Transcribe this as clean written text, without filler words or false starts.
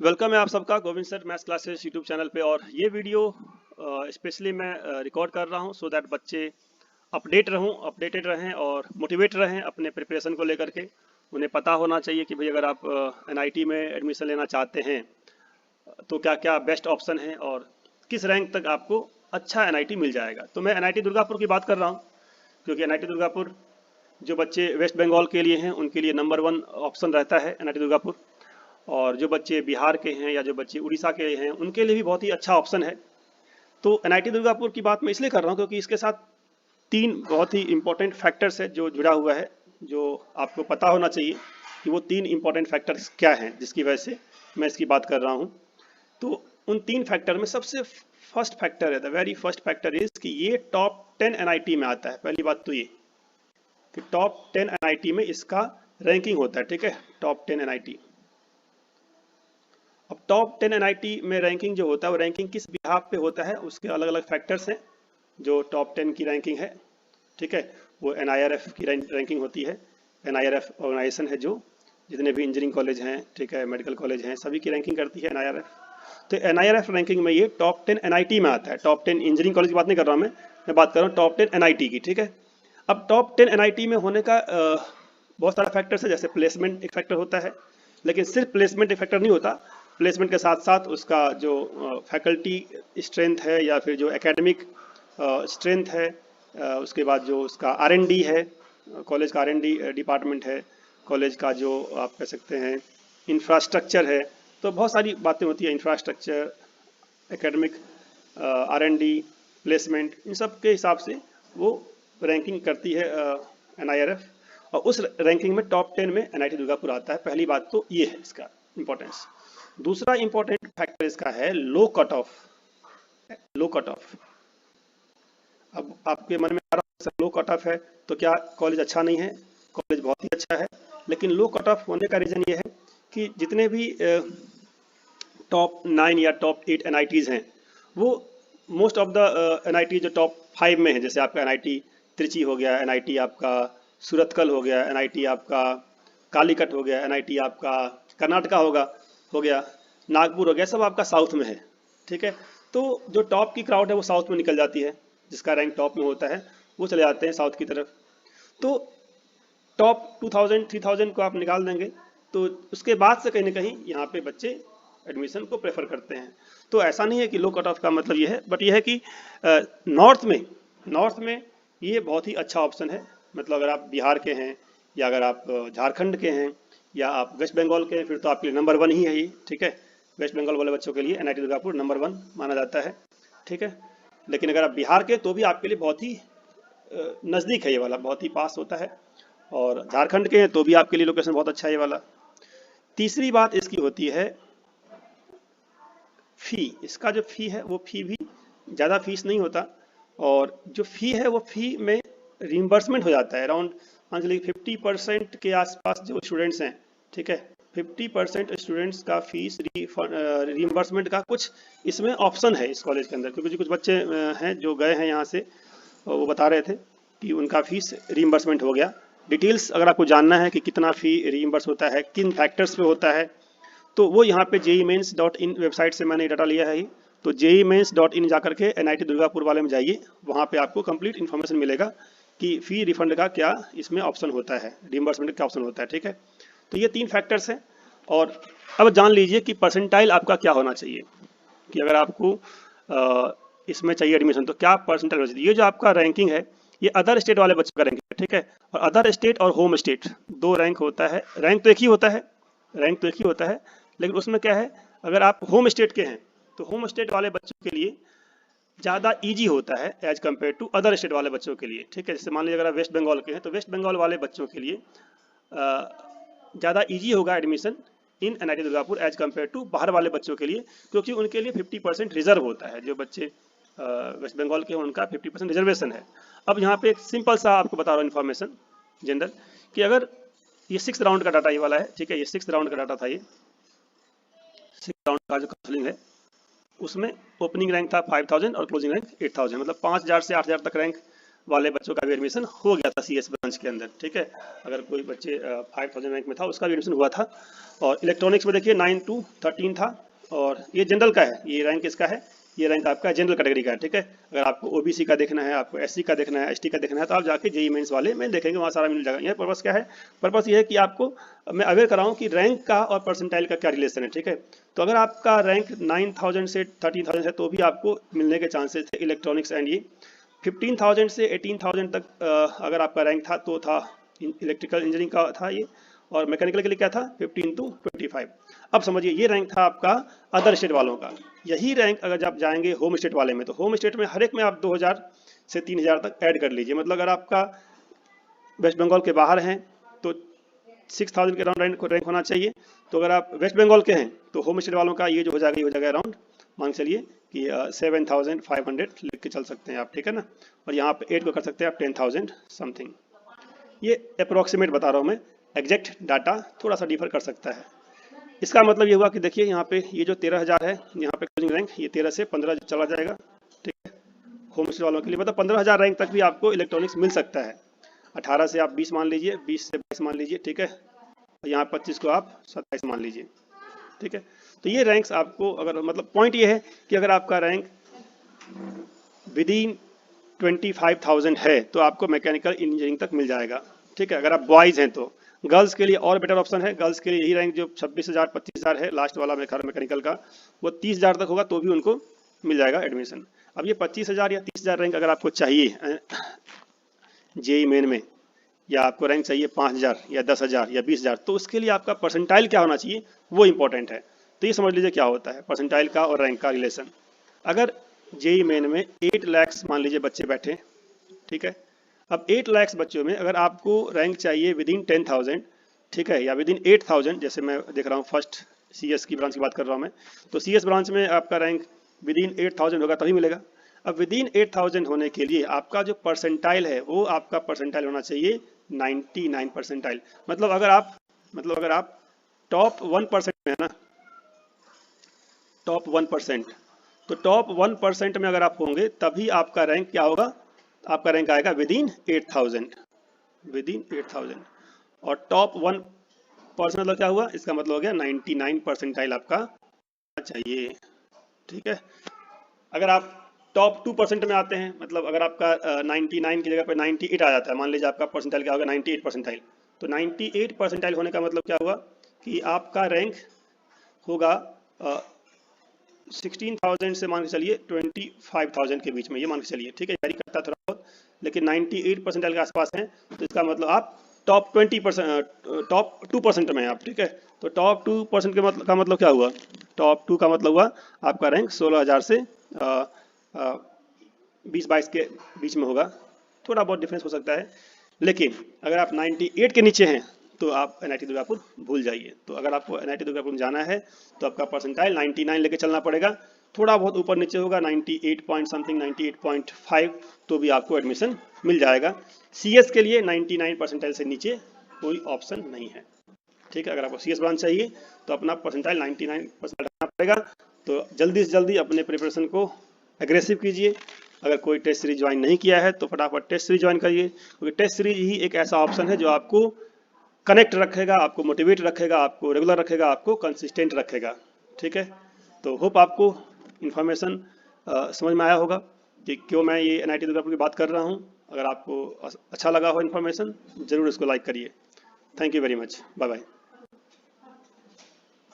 Welcome है आप सबका Govind sir maths classes YouTube channel पे। और ये वीडियो स्पेशली मैं रिकॉर्ड कर रहा हूँ सो दैट बच्चे अपडेटेड रहें और मोटिवेट रहें अपने प्रिपरेशन को लेकर के। उन्हें पता होना चाहिए कि भाई अगर आप एनआईटी में एडमिशन लेना चाहते हैं तो क्या क्या बेस्ट ऑप्शन है और किस रैंक तक आपको अच्छा एनआईटी मिल जाएगा। तो मैं एनआईटी दुर्गापुर की बात कर रहा हूँ क्योंकि एनआईटी दुर्गापुर जो बच्चे वेस्ट बंगाल के लिए हैं उनके लिए नंबर 1 ऑप्शन रहता है एनआईटी दुर्गापुर। और जो बच्चे बिहार के हैं या जो बच्चे उड़ीसा के हैं उनके लिए भी बहुत ही अच्छा ऑप्शन है। तो एनआईटी दुर्गापुर की बात मैं इसलिए कर रहा हूँ क्योंकि इसके साथ 3 बहुत ही इंपॉर्टेंट फैक्टर्स है जो जुड़ा हुआ है, जो आपको पता होना चाहिए कि वो 3 इंपॉर्टेंट फैक्टर्स क्या हैं जिसकी वजह से मैं इसकी बात कर रहा हूँ। तो उन 3 फैक्टर में सबसे फर्स्ट फैक्टर है, the very first factor is कि ये टॉप 10 एनआईटी में आता है। पहली बात तो ये कि टॉप 10 एनआईटी में इसका रैंकिंग होता है, ठीक है, टॉप 10 एनआईटी। अब टॉप 10 एनआईटी में रैंकिंग जो होता है वो रैंकिंग किस बिहाफ पे होता है, उसके अलग अलग फैक्टर्स हैं जो टॉप 10 की रैंकिंग है, ठीक है। वो एनआईआरएफ की रैंकिंग होती है। एनआईआरएफ ऑर्गेनाइजेशन है जो जितने भी इंजीनियरिंग कॉलेज हैं, ठीक है, मेडिकल कॉलेज हैं, सभी की रैंकिंग करती है एनआईआरएफ। तो एनआईआरएफ रैंकिंग में ये टॉप 10 एनआईटी में आता है। टॉप 10 इंजीनियरिंग कॉलेज की बात नहीं कर रहा हूँ मैं बात कर रहा हूँ टॉप 10 एनआईटी की, ठीक है। अब टॉप 10 एनआईटी में होने का बहुत सारा फैक्टर्स है, जैसे प्लेसमेंट एक फैक्टर होता है, लेकिन सिर्फ प्लेसमेंट एक फैक्टर नहीं होता। प्लेसमेंट के साथ साथ उसका जो फैकल्टी स्ट्रेंथ है या फिर जो एकेडमिक स्ट्रेंथ है, उसके बाद जो उसका आरएनडी है, कॉलेज का आरएनडी डिपार्टमेंट है, कॉलेज का जो आप कह सकते हैं इंफ्रास्ट्रक्चर है। तो बहुत सारी बातें होती है, इंफ्रास्ट्रक्चर, एकेडमिक, आरएनडी, प्लेसमेंट, इन सब के हिसाब से वो रैंकिंग करती है एनआईआरएफ। और उस रैंकिंग में टॉप 10 में एनआईटी दुर्गापुर आता है। पहली बात तो ये है इसका इंपॉर्टेंस। दूसरा इंपॉर्टेंट फैक्टर इसका है लो कट ऑफ। लो कट ऑफ, अब आपके मन में आ रहा है लो कट ऑफ है तो क्या कॉलेज अच्छा नहीं है? कॉलेज बहुत ही अच्छा है, लेकिन लो कट ऑफ होने का रीजन ये है कि जितने भी टॉप 9 या टॉप 8 एनआईटीज हैं वो मोस्ट ऑफ द एनआईटी जो टॉप 5 में है, जैसे आपका एनआईटी त्रिची हो गया, एनआईटी आपका सूरतकल हो गया, एनआईटी आपका कालीकट हो गया, एनआईटी आपका कर्नाटका हो गया, नागपुर हो गया, सब आपका साउथ में है, ठीक है। तो जो टॉप की क्राउड है वो साउथ में निकल जाती है, जिसका रैंक टॉप में होता है वो चले जाते हैं साउथ की तरफ। तो टॉप 2000 3000 को आप निकाल देंगे तो उसके बाद से कहीं ना कहीं यहाँ पे बच्चे एडमिशन को प्रेफर करते हैं। तो ऐसा नहीं है कि लो कट ऑफ का मतलब ये है, बट ये है कि नॉर्थ में ये बहुत ही अच्छा ऑप्शन है। मतलब अगर आप बिहार के हैं या अगर आप झारखंड के हैं या आप वेस्ट बंगाल के हैं फिर तो आपके लिए नंबर 1 ही है ये, ठीक है। वेस्ट बंगाल वाले बच्चों के लिए एनआईटी दुर्गापुर नंबर 1 माना जाता है, ठीक है। लेकिन अगर आप बिहार के तो भी आपके लिए बहुत ही नज़दीक है ये वाला, बहुत ही पास होता है। और झारखंड के हैं तो भी आपके लिए लोकेशन बहुत अच्छा है ये वाला। तीसरी बात इसकी होती है फ़ी। इसका जो फ़ी है वो फ़ी भी ज़्यादा फीस नहीं होता, और जो फ़ी है वो फ़ी में रिम्बर्समेंट हो जाता है अराउंड मान चलिए 50% के आसपास जो स्टूडेंट्स हैं, ठीक है, 50% स्टूडेंट्स का फीस रिम्बर्समेंट का कुछ इसमें ऑप्शन है इस कॉलेज के अंदर। क्योंकि कुछ बच्चे हैं जो गए हैं यहाँ से, वो बता रहे थे कि उनका फीस रिम्बर्समेंट हो गया। डिटेल्स अगर आपको जानना है कि कितना फ़ी रिम्बर्स होता है, किन फैक्टर्स पे होता है, तो वो यहाँ पे JEEmains.in वेबसाइट से मैंने डाटा लिया है। तो JEEmains.in जा करके एनआईटी दुर्गापुर वाले में जाइए, वहाँ पे आपको कंप्लीट इन्फॉर्मेशन मिलेगा कि फ़ी रिफंड का क्या इसमें ऑप्शन होता है, रिम्बर्समेंट का ऑप्शन होता है, ठीक है। तो ये 3 फैक्टर्स हैं। और अब जान लीजिए कि परसेंटाइल आपका क्या होना चाहिए, कि अगर आपको इसमें चाहिए एडमिशन तो क्या परसेंटाइल होना चाहिए। ये जो आपका रैंकिंग है ये अदर स्टेट वाले बच्चों का रैंकिंग है, ठीक है। और अदर स्टेट और होम स्टेट 2 रैंक होता है। रैंक तो एक ही होता है, लेकिन उसमें क्या है, अगर आप होम स्टेट के हैं तो होम स्टेट वाले बच्चों के लिए ज़्यादा इजी होता है as compare to other state वाले बच्चों के लिए, ठीक है। जैसे मान लीजिए अगर आप वेस्ट बंगाल के हैं तो वेस्ट बंगाल वाले बच्चों के लिए ज़्यादा इजी होगा admission in NIT Durgapur as compare to बाहर वाले बच्चों के लिए, क्योंकि उनके लिए 50% रिजर्व होता है। जो बच्चे वेस्ट बंगाल के हैं उनका 50% रिजर्वेशन है। अब यहाँ पे एक सिंपल सा आपको बता रहा हूँ इन्फॉर्मेशन जनरल, कि अगर ये 6th राउंड का डाटा ये वाला है, ठीक है, ये 6th राउंड का डाटा था, ये 6th राउंड का जो काउंसलिंग है उसमें ओपनिंग रैंक था 5000 और क्लोजिंग रैंक 8000, मतलब 5000 से 8000 तक रैंक वाले बच्चों का भी एडमिशन हो गया था CS ब्रांच ब्रांच के अंदर, ठीक है। अगर कोई बच्चे 5000 रैंक में था उसका भी एडमिशन हुआ था। और इलेक्ट्रॉनिक्स में देखिए 9 to 13 था, और ये जनरल का है, ये रैंक इसका है, ये रैंक आपका जनरल कैटेगरी का है, ठीक है। अगर आपको ओबीसी का देखना है, आपको एससी का देखना है, एसटी का देखना है, तो आप जाके जेईई मेंस वाले में देखेंगे, वहाँ सारा मिल जाएगा। यह पर्पस क्या है? पर्पस ये है कि आपको मैं अवेयर कराऊँ कि रैंक का और परसेंटाइल का क्या रिलेशन है, ठीक है। तो अगर आपका रैंक 9000 से 13000 है तो भी आपको मिलने के चांसेस थे इलेक्ट्रॉनिक्स एंड ये 15,000 से 18,000 तक अगर आपका रैंक था तो था इलेक्ट्रिकल इंजीनियरिंग का था ये, और मैकेनिकल के लिए क्या था 15 to 25। अब समझिए ये रैंक था आपका अदर स्टेट वालों का। यही रैंक अगर आप जाएंगे होम स्टेट वाले में, तो होम स्टेट में हर एक में आप 2000 से 3000 तक ऐड कर लीजिए। मतलब अगर आपका वेस्ट बंगाल के बाहर हैं तो 6000 के अराउंड रैंक होना चाहिए। तो अगर आप वेस्ट बंगाल के हैं तो होम स्टेट वालों का ये जो हो जाएगा, ये हो जाएगा अराउंड, मान चलिए कि 7500 लिख के चल सकते हैं आप, ठीक है ना। और यहाँ पे 8 को कर सकते हैं आप 10,000 समथिंग। ये अप्रोक्सीमेट बता रहा हूँ मैं, एग्जैक्ट डाटा थोड़ा सा डिफर कर सकता है। इसका मतलब ये हुआ कि देखिए यहाँ पे ये जो 13,000 है, यहाँ पे क्लोजिंग रैंक ये 13 से 15 चला जाएगा, ठीक है। होम स्टेट वालों के लिए मतलब 15,000 रैंक तक भी आपको इलेक्ट्रॉनिक्स मिल सकता है। 18 से आप 20 मान लीजिए, 20 से 22 मान लीजिए, ठीक है। और यहाँ 25 को आप 27 मान लीजिए, ठीक है। तो ये रैंक्स आपको, अगर मतलब पॉइंट ये है कि अगर आपका रैंक विदिन 25,000 है तो आपको मैकेनिकल इंजीनियरिंग तक मिल जाएगा, ठीक है। अगर आप बॉयज़ हैं तो गर्ल्स के लिए और बेटर ऑप्शन है। गर्ल्स के लिए यही रैंक जो 26,000 25,000 है लास्ट वाला मेरे ख्याल मैकेनिकल का, वो 30,000 तक होगा तो भी उनको मिल जाएगा एडमिशन। अब ये 25,000 या 30,000 रैंक अगर आपको चाहिए जेईई मेन में, या आपको रैंक चाहिए 5,000 या 10,000 या 20,000, तो उसके लिए आपका परसेंटाइल क्या होना चाहिए वो इंपॉर्टेंट है। तो ये समझ लीजिए क्या होता है परसेंटाइल का और रैंक का रिलेशन। अगर जेईई मेन में 8 लाख मान लीजिए बच्चे बैठे, ठीक है। अब 8 लाख बच्चों में अगर आपको रैंक चाहिए विदिन 10,000, ठीक है, या विदिन 8,000, जैसे मैं देख रहा हूँ फर्स्ट सीएस की ब्रांच की बात कर रहा हूँ मैं, तो सीएस ब्रांच में आपका रैंक विदिन 8,000 होगा तभी मिलेगा। अब विदिन 8,000 होने के लिए आपका जो परसेंटाइल है वो आपका परसेंटाइल होना चाहिए 99 परसेंटाइल। मतलब अगर आप टॉप 1% में है ना, टॉप 1%, तो टॉप 1% में अगर आप होंगे तभी आपका रैंक क्या होगा, आपका रैंक आएगा विदिन 8,000, विदिन 8,000। और टॉप 1% मतलब क्या हुआ, इसका मतलब हो गया 99 परसेंटाइल आपका चाहिए, ठीक है। अगर आप टॉप 2% में आते हैं, मतलब अगर आपका 99 की जगह पे 98 आ जाता है, मान लीजिए आपका परसेंटाइल क्या होगा 98 परसेंटाइल, तो 98 परसेंटाइल होने का मतलब क्या हुआ कि आपका रैंक होगा 16,000 से मान के चलिए 25,000 के बीच में, ये मान के चलिए, ठीक है। वेरी करता थोड़ा बहुत, लेकिन 98 परसेंटाइल के आसपास हैं, तो इसका मतलब आप टॉप 20%, टॉप 2% में आप, ठीक है। तो टॉप 2% का मतलब क्या हुआ, टॉप 2 का मतलब हुआ आपका रैंक 16,000 से 20-22 के बीच में होगा। थोड़ा बहुत डिफरेंस हो सकता है, लेकिन अगर आप 98 के नीचे हैं तो आप एनआईटी दुर्गापुर भूल जाइए। तो अगर आपको एनआईटी दुर्गापुर में जाना है तो आपका परसेंटाइल 99 लेके चलना पड़ेगा। थोड़ा बहुत ऊपर नीचे होगा 98 पॉइंट समथिंग, 98.5, तो भी आपको एडमिशन मिल जाएगा। सीएस के लिए 99 परसेंटाइल से नीचे कोई ऑप्शन नहीं है, ठीक है। अगर आपको सीएस ब्रांच चाहिए तो अपना परसेंटाइल 99% रखना पड़ेगा। तो जल्दी से जल्दी अपने प्रिपरेशन को एग्रेसिव कीजिए। अगर कोई टेस्ट सीरीज ज्वाइन नहीं किया है तो फटाफट टेस्ट सीरीज ज्वाइन करिए, क्योंकि टेस्ट सीरीज ही एक ऐसा ऑप्शन है जो आपको कनेक्ट रखेगा, आपको मोटिवेट रखेगा, आपको रेगुलर रखेगा, आपको कंसिस्टेंट रखेगा, ठीक है। तो होप आपको इन्फॉर्मेशन समझ में आया होगा कि क्यों मैं ये एनआईटी दुर्गापुर की बात कर रहा हूँ। अगर आपको अच्छा लगा हो इन्फॉर्मेशन, ज़रूर इसको लाइक करिए। Thank you very much, bye bye.